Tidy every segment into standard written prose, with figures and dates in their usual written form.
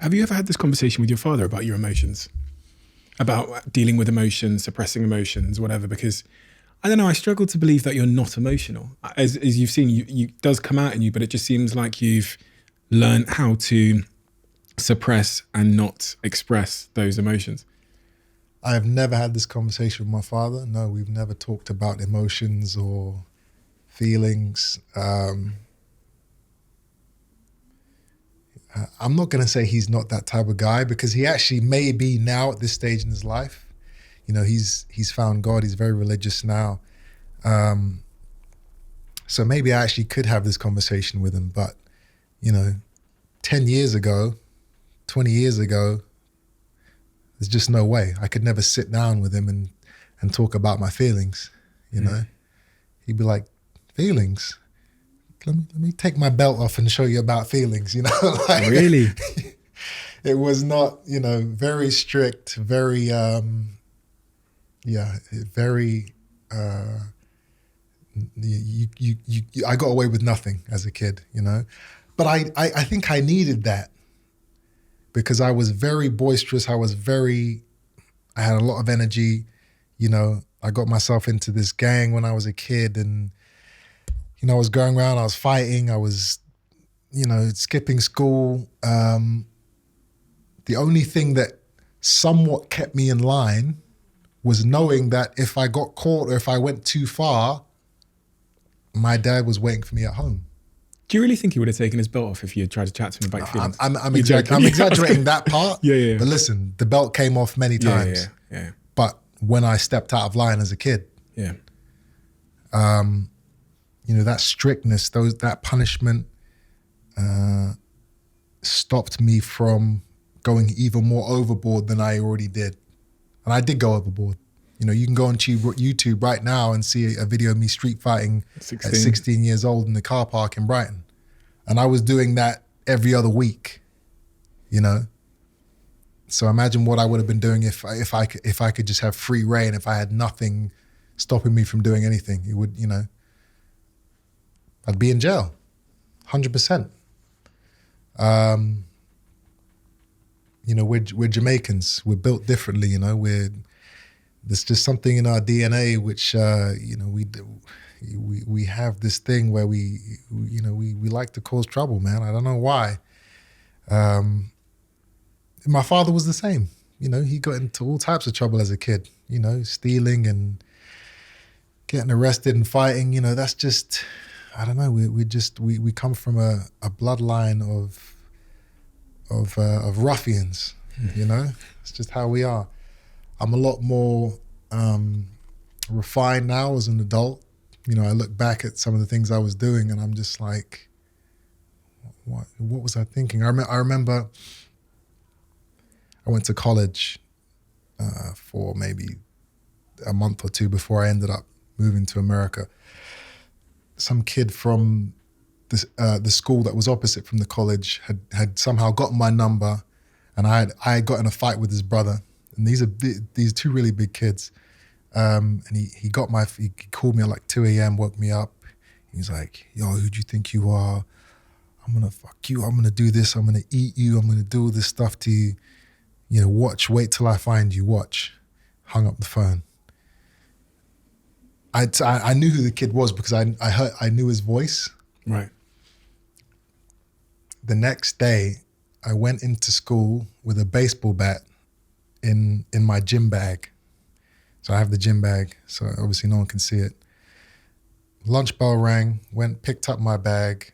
Have you ever had this conversation with your father about your emotions? About dealing with emotions, suppressing emotions, whatever? Because I don't know, I struggle to believe that you're not emotional. As you've seen, you does come out in you, but it just seems like you've learned how to suppress and not express those emotions. I have never had this conversation with my father. No, we've never talked about emotions or feelings. I'm not going to say he's not that type of guy, because he actually may be now at this stage in his life. You know, he's found God. He's very religious now. So maybe I actually could have this conversation with him. But, you know, 10 years ago, 20 years ago, there's just no way. I could never sit down with him and talk about my feelings, you know. He'd be like, feelings? Let me take my belt off and show you about feelings, you know. Like, really? It was not, you know, very strict, very, very, I got away with nothing as a kid, you know. But I think I needed that, because I was very boisterous. I had a lot of energy, you know. I got myself into this gang when I was a kid, and, you know, I was going around, I was fighting, I was, you know, skipping school. The only thing that somewhat kept me in line was knowing that if I got caught or if I went too far, my dad was waiting for me at home. Do you really think he would have taken his belt off if you had tried to chat to him about your feelings? I'm exaggerating that part. Yeah. But listen, the belt came off many times. Yeah. But when I stepped out of line as a kid, yeah. You know, that strictness, that punishment stopped me from going even more overboard than I already did. And I did go overboard. You know, you can go on YouTube right now and see a video of me street fighting at 16 years old in the car park in Brighton. And I was doing that every other week, you know? So imagine what I would have been doing if I could just have free reign, if I had nothing stopping me from doing anything. It would, you know, I'd be in jail, 100%. You know, we're Jamaicans. We're built differently, you know. There's just something in our DNA which, you know, we have this thing where we like to cause trouble, man. I don't know why. My father was the same. You know, he got into all types of trouble as a kid, you know, stealing and getting arrested and fighting. You know, that's just, I don't know. We come from a bloodline of ruffians. You know, it's just how we are. I'm a lot more refined now as an adult. You know, I look back at some of the things I was doing, and I'm just like, what was I thinking? I remember I went to college for maybe a month or two before I ended up moving to America. Some kid from the school that was opposite from the college had somehow gotten my number, and I had got in a fight with his brother. And these are these two really big kids. And he called me at like 2 a.m., woke me up. He's like, yo, who do you think you are? I'm gonna fuck you. I'm gonna do this. I'm gonna eat you. I'm gonna do all this stuff to you. You know, wait till I find you, watch. Hung up the phone. I knew who the kid was because I knew his voice. Right. The next day, I went into school with a baseball bat in my gym bag. So I have the gym bag, so obviously no one can see it. Lunch bell rang, picked up my bag,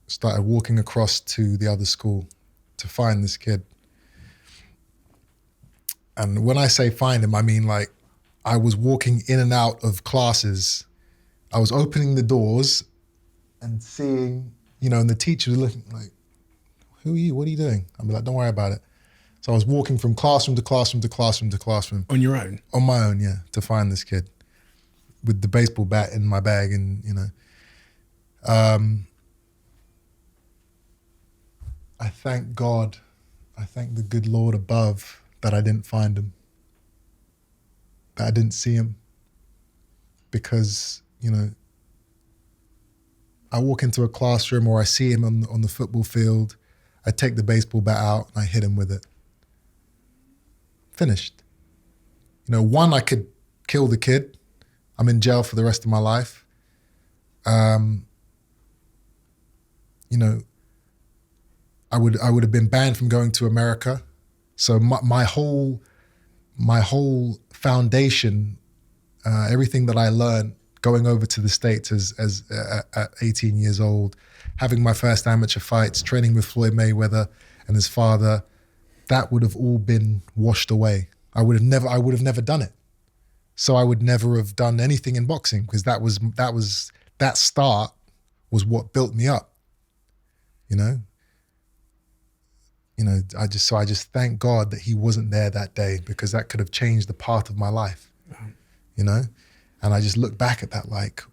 started walking across to the other school to find this kid. And when I say find him, I mean like I was walking in and out of classes. I was opening the doors and seeing, you know, and the teacher was looking like, who are you? What are you doing? I'd be like, don't worry about it. So I was walking from classroom to classroom to classroom to classroom. On your own? On my own, yeah, to find this kid with the baseball bat in my bag. And, you know, I thank God, I thank the good Lord above that I didn't find him, that I didn't see him. Because, you know, I walk into a classroom or I see him on the football field, I'd take the baseball bat out and I hit him with it. Finished. You know, one, I could kill the kid. I'm in jail for the rest of my life. You know, I would have been banned from going to America. So my whole foundation, everything that I learned going over to the States as at 18 years old, having my first amateur fights, training with Floyd Mayweather and his father, that would have all been washed away. I would have never done it. So I would never have done anything in boxing, because that start was what built me up. You know, I just thank God that he wasn't there that day, because that could have changed the path of my life. You know, and I just look back at that like,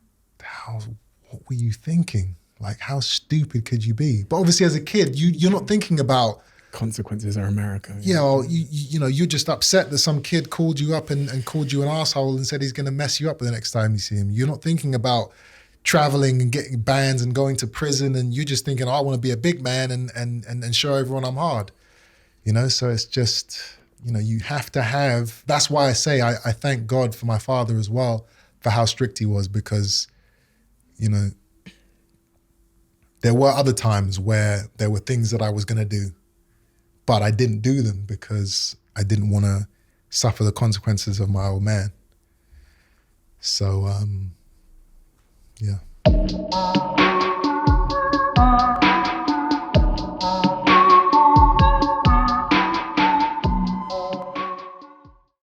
what were you thinking? Like, how stupid could you be? But obviously, as a kid, you're not thinking about consequences are America. You know, you know, you're just upset that some kid called you up and called you an asshole and said he's going to mess you up the next time you see him. You're not thinking about traveling and getting bans and going to prison, and you're just thinking, oh, I want to be a big man and show everyone I'm hard. You know, so it's just, you know, you have to have, that's why I say I thank God for my father as well, for how strict he was, because, you know, there were other times where there were things that I was going to do, but I didn't do them because I didn't want to suffer the consequences of my old man. So, yeah.